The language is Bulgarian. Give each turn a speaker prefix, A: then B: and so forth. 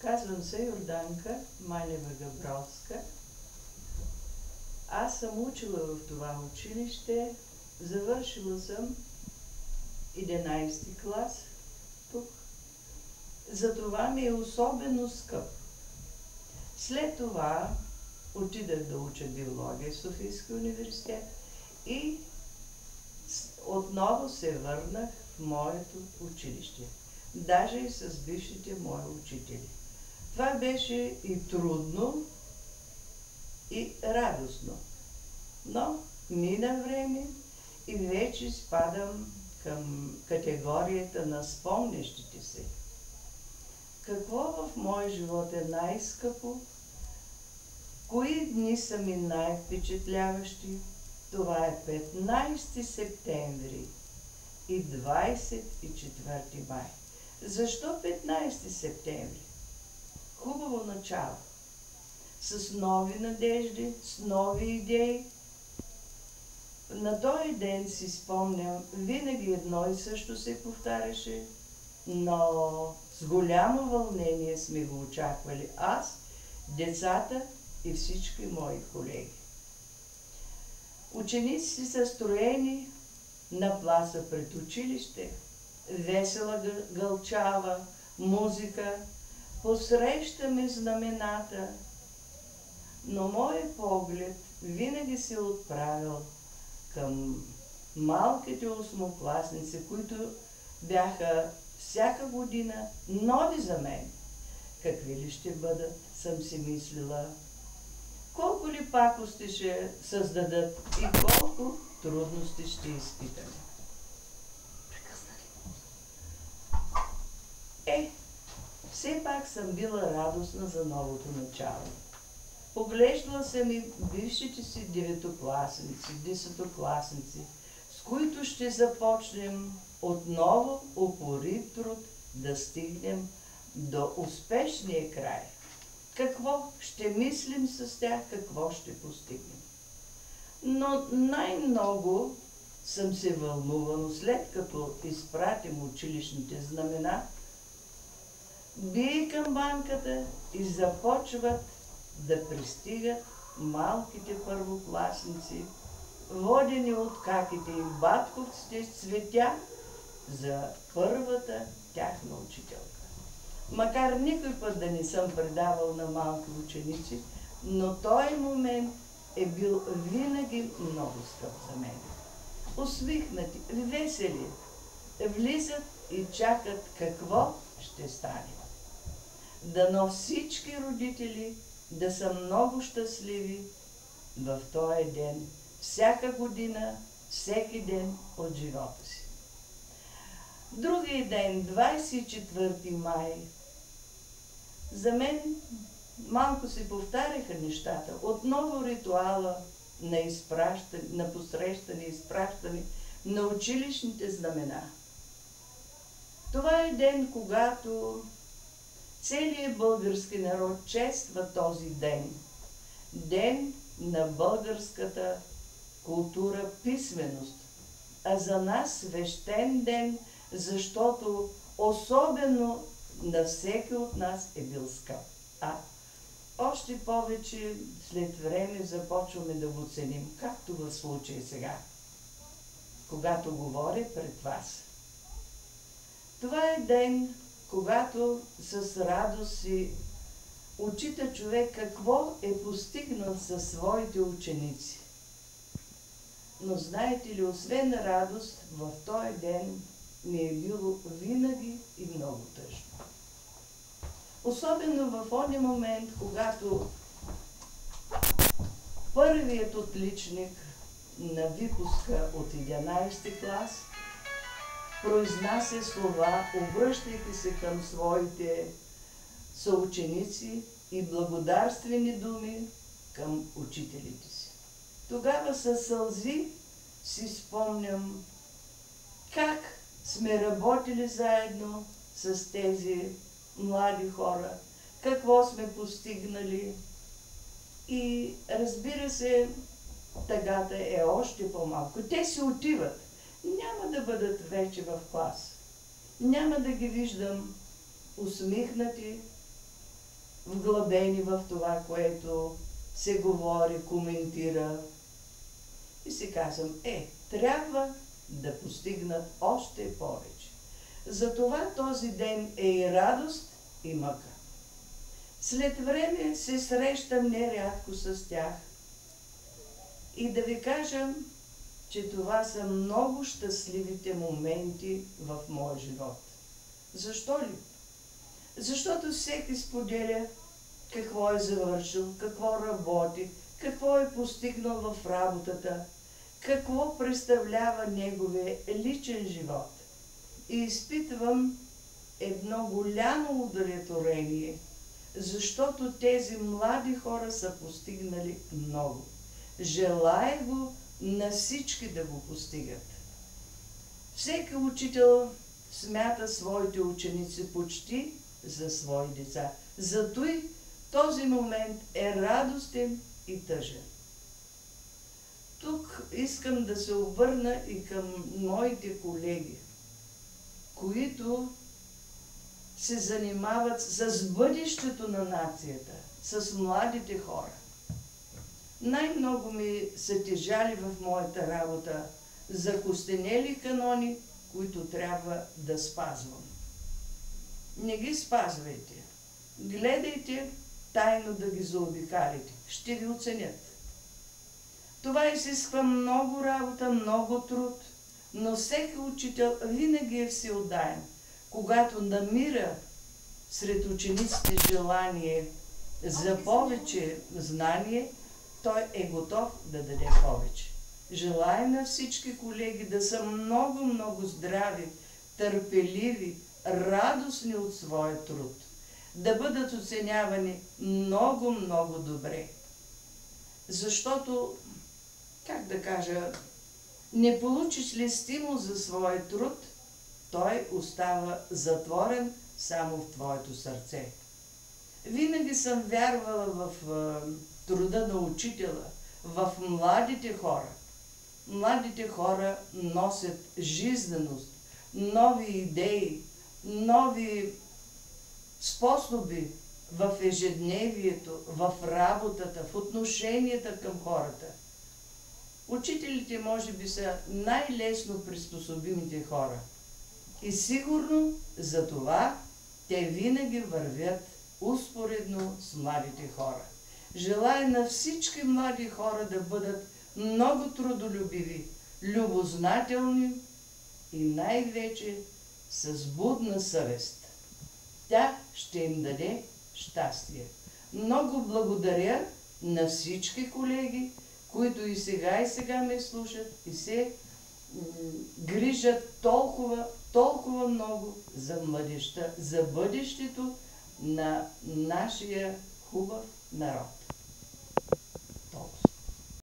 A: Казвам се Йорданка Манева-Габровска. Аз съм учила в това училище, завършила съм 11 клас тук. Затова ми е особено скъп. След това отидах да уча биология в Софийския университет и отново се върнах в моето училище. Даже и с бившите мои учители. Това беше и трудно, и радостно. Но мина време и вече спадам към категорията на спомнящите се. Какво в моя живот е най-скъпо? Кои дни са ми най-впечатляващи? Това е 15 септември и 24 май. Защо 15 септември? Хубаво начало. С нови надежди, с нови идеи. На този ден си спомням, винаги едно и също се повтаряше, но с голямо вълнение сме го очаквали аз, децата и всички мои колеги. Учениците са строени на пласа пред училище, весела гълчава, музика, посрещаме знамената, но моят поглед винаги се е отправил към малките осмокласници, които бяха всяка година нови за мен. Какви ли ще бъдат, съм си мислила. Колко ли пакости ще създадат и колко трудности ще изпитаме. Все пак съм била радостна за новото начало. Поглеждала съм и бившите си деветокласници, десетокласници, с които ще започнем отново упорит труд да стигнем до успешния край. Какво ще мислим с тях, какво ще постигнем. Но най-много съм се вълнувала, след като изпратим училищните знамена, бие камбанката и започват да пристигат малките първокласници, водени от каките и батковците с цветя за първата тяхна учителка. Макар никой път да не съм предавал на малки ученици, но този момент е бил винаги много скъп за мен. Усмихнати, весели, влизат и чакат какво ще стане. Дано всички родители да са много щастливи в този ден, всяка година, всеки ден от живота си. Другия ден, 24 май, за мен малко се повтаряха нещата. Отново ритуала на посрещане и изпращане на училищните знамена. Това е ден, когато целият български народ чества този ден. Ден на българската култура, писменост. А за нас свещен ден, защото особено на всеки от нас е бил скъп. Още повече след време започваме да го ценим, както в случая сега, когато говоря пред вас. Това е ден, когато с радост си отчита човек какво е постигнал със своите ученици. Но знаете ли, освен радост, в този ден ми е било винаги и много тъжно. Особено в онзи момент, когато първият отличник на випуска от 11 клас произнася слова, обръщайки се към своите съученици и благодарствени думи към учителите си. Тогава със сълзи си спомням как сме работили заедно с тези млади хора, какво сме постигнали. И разбира се, тъгата е още по-малко. Те си отиват. няма да бъдат вече в клас. Няма да ги виждам усмихнати, вглъбени в това, което се говори, коментира. И си казвам, трябва да постигнат още повече. Затова този ден е и радост, и мъка. След време се срещам нерядко с тях. И да ви кажа, че това са много щастливите моменти в моя живот. Защо ли? Защото всеки споделя какво е завършил, какво работи, какво е постигнал в работата, какво представлява неговия личен живот. И изпитвам едно голямо удовлетворение, защото тези млади хора са постигнали много. Желая го на всички да го постигат. Всеки учител смята своите ученици почти за свои деца. Зато и този момент е радостен и тъжен. Тук искам да се обърна и към моите колеги, които се занимават с бъдещето на нацията, с младите хора. Най-много ми са тежали в моята работа закостенели канони, които трябва да спазвам. Не ги спазвайте. Гледайте тайно да ги заобикалите. Ще ви оценят. Това изисква много работа, много труд, но всеки учител винаги е всеотдаен. Когато намира сред учениците желание за повече знание, той е готов да даде повече. Желая на всички колеги да са много здрави, търпеливи, радостни от своя труд, да бъдат оценявани много добре. Защото, как да кажа, не получиш ли стимул за своя труд, той остава затворен само в твоето сърце. Винаги съм вярвала в труда на учителя, в младите хора. Младите хора носят жизненост, нови идеи, нови способи в ежедневието, в работата, в отношенията към хората. Учителите може би са най-лесно приспособимите хора. И сигурно за това те винаги вървят успоредно с младите хора. Желая на всички млади хора да бъдат много трудолюбиви, любознателни и най-вече с будна съвест. Тя ще им даде щастие. Много благодаря на всички колеги, които и сега ме слушат и се грижат толкова много за младежта, за бъдещето на нашия хубав народ.